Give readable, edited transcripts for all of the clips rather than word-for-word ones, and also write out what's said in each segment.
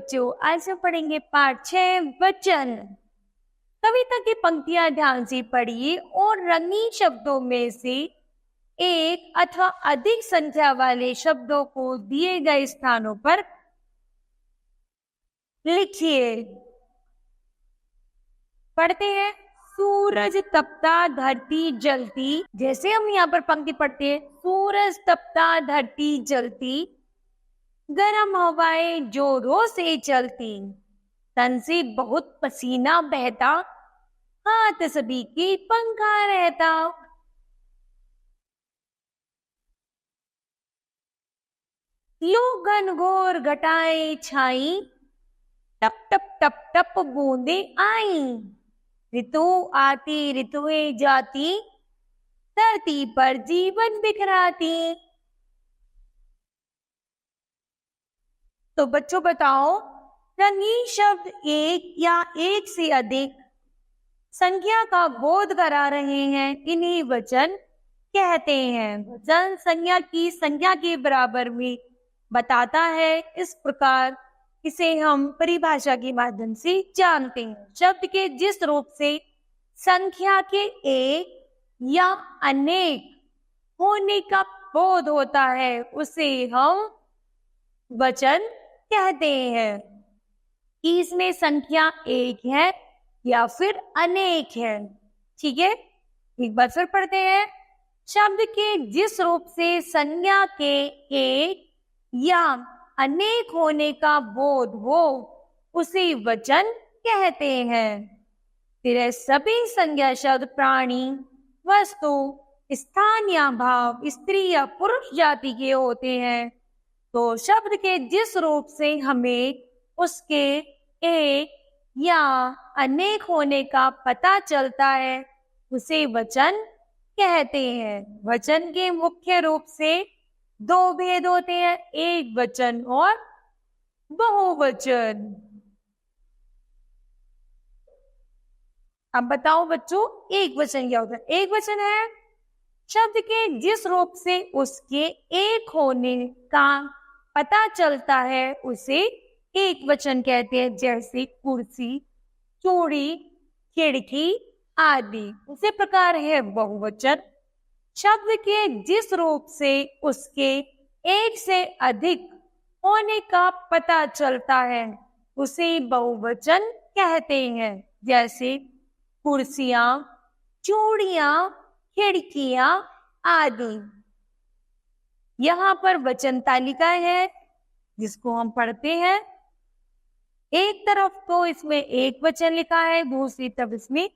बच्चों, आज हम पढ़ेंगे पाठ 6 वचन। कविता की पंक्तियां ध्यान से पढ़िए और रंगीन शब्दों में से एक अथवा अधिक संख्या वाले शब्दों को दिए गए स्थानों पर लिखिए। पढ़ते हैं। सूरज तपता धरती जलती। जैसे हम यहाँ पर पंक्ति पढ़ते हैं, सूरज तपता धरती जलती, गरम हवाएं जोरों से चलती, तन से बहुत पसीना बहता, हाथ सभी की पंखा रहता। लो घनघोर घटाएं छाई, टप टप टप टप बूंदे आई, ऋतु आती ऋतुएं जाती, धरती पर जीवन बिखराती। तो बच्चों बताओ, रंगीन शब्द एक या एक से अधिक संख्या का बोध करा रहे हैं, इन्हीं वचन कहते हैं। वचन संख्या के बराबर में बताता है। इस प्रकार इसे हम परिभाषा के माध्यम से जानते हैं। शब्द के जिस रूप से संख्या के एक या अनेक होने का बोध होता है, उसे हम वचन कहते हैं। कि इसमें संख्या एक है या फिर अनेक है। ठीक है, एक बार फिर पढ़ते हैं। शब्द के जिस रूप से संज्ञा के एक या अनेक होने का बोध हो, उसे वचन कहते हैं। फिर सभी संज्ञा शब्द प्राणी, वस्तु, स्थान या भाव, स्त्री या पुरुष जाति के होते हैं। तो शब्द के जिस रूप से हमें उसके एक या अनेक होने का पता चलता है, उसे वचन कहते हैं। वचन के मुख्य रूप से दो भेद होते हैं, एक वचन और बहुवचन। अब बताओ बच्चों, एक वचन क्या होता है? एक वचन है शब्द के जिस रूप से उसके एक होने का पता चलता है, उसे एक वचन कहते हैं। जैसे कुर्सी, चूड़ी, खिड़की आदि। उसी प्रकार है बहुवचन। शब्द के जिस रूप से उसके एक से अधिक होने का पता चलता है, उसे बहुवचन कहते हैं। जैसे कुर्सियां, चूड़ियां, खिड़कियां आदि। यहाँ पर वचन तालिका है जिसको हम पढ़ते हैं। एक तरफ तो इसमें एक वचन लिखा है, दूसरी तरफ इसमें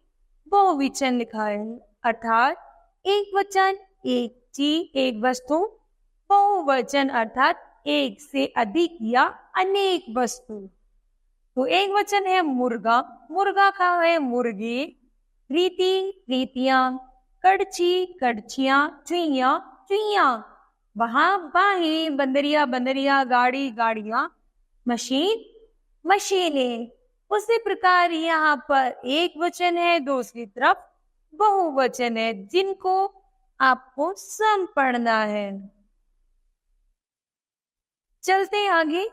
बहुवचन लिखा है। अर्थात एक वचन एक चीज, एक वस्तु। बहुवचन अर्थात एक से अधिक या अनेक वस्तु। तो एक वचन है मुर्गा, मुर्गा का है मुर्गी, रीति रीतियां, कड़छी कड़छियां, चुईया चुईया, वहां बाही, बंदरिया बंदरिया, गाड़ी गाड़ियां, मशीन मशीनें। उसी प्रकार यहाँ पर एक वचन है, दूसरी तरफ बहुवचन है, जिनको आपको सम पढ़ना है। चलते आगे।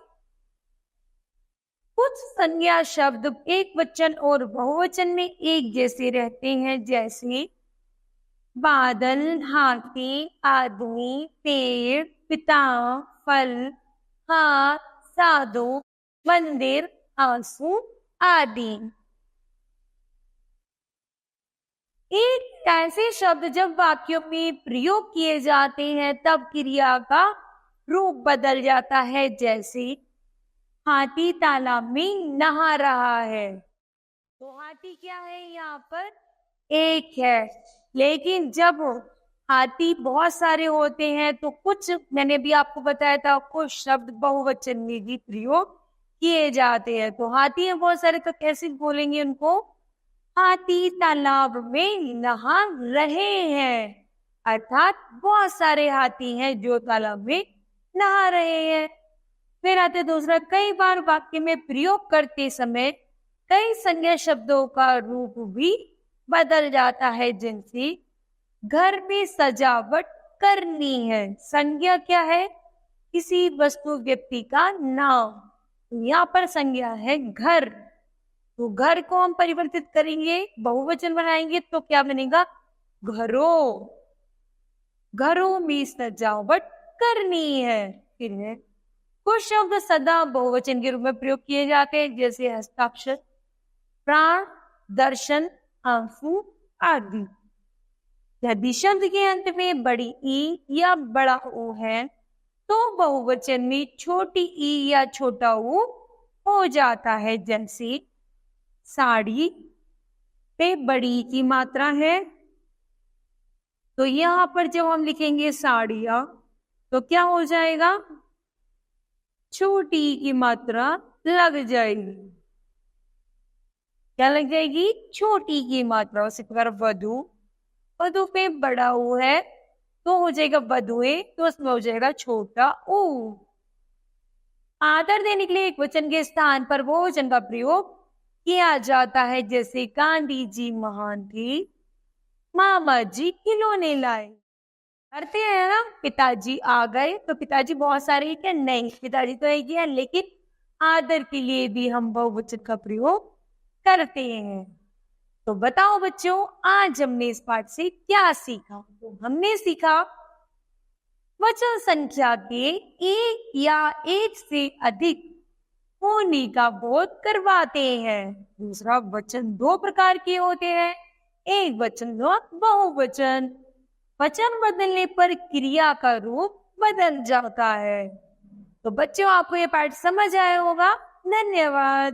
कुछ संज्ञा शब्द एक वचन और बहुवचन में एक जैसे रहते हैं। जैसे बादल, हाथी, आदमी, पेड़, पिता, फल, हाथ, साधु, मंदिर, आंसू आदि। एक ऐसे शब्द जब वाक्यों में प्रयोग किए जाते हैं, तब क्रिया का रूप बदल जाता है। जैसे हाथी तालाब में नहा रहा है। तो हाथी क्या है? यहाँ पर एक है। लेकिन जब हाथी बहुत सारे होते हैं, तो कुछ, मैंने भी आपको बताया था, कुछ शब्द बहुवचन में भी प्रयोग किए जाते हैं। तो हाथी है बहुत सारे, तो कैसे बोलेंगे उनको? हाथी तालाब में नहा रहे हैं। अर्थात बहुत सारे हाथी हैं जो तालाब में नहा रहे हैं। फिर आते दूसरा, कई बार वाक्य में प्रयोग करते समय कई संज्ञा शब्दों का रूप भी बदल जाता है। जिनसे घर में सजावट करनी है। संज्ञा क्या है? किसी वस्तु व्यक्ति का नाम। यहाँ पर संज्ञा है घर, तो घर को हम परिवर्तित करेंगे, बहुवचन बनाएंगे तो क्या बनेगा? घरों। घरों में सजावट करनी है। फिर है कुछ शब्द सदा बहुवचन के रूप में प्रयोग किए जाते हैं, जैसे हस्ताक्षर, प्राण, दर्शन, आंसू आदि। यदि शब्द के अंत में बड़ी ई या बड़ा ओ है तो बहुवचन में छोटी ई या छोटा ओ हो जाता है। जैसे साड़ी पे बड़ी की मात्रा है, तो यहाँ पर जब हम लिखेंगे साड़ियां तो क्या हो जाएगा? छोटी की मात्रा लग जाएगी। क्या लग जाएगी? छोटी की मात्रा। उसी प्रकार वधु, वधु पे बड़ा ऊ है तो हो जाएगा वधुए, तो उसमें हो जाएगा छोटा ऊ। आदर देने के लिए एक वचन के स्थान पर बहुवचन का प्रयोग किया जाता है, जैसे गांधी जी महान थे, मामा जी खिलौने लाए। करते हैं ना, पिताजी आ गए तो पिताजी बहुत सारे क्या? नहीं, पिताजी तो एक ही है, लेकिन आदर के लिए भी हम बहुवचन का प्रयोग करते हैं। तो बताओ बच्चों, आज हमने इस पाठ से क्या सीखा? तो हमने सीखा वचन संख्या के एक या एक से अधिक होने का बोध करवाते हैं। दूसरा, वचन दो प्रकार के होते हैं, एक वचन और बहुवचन। वचन बदलने पर क्रिया का रूप बदल जाता है। तो बच्चों, आपको ये पाठ समझ आया होगा। धन्यवाद।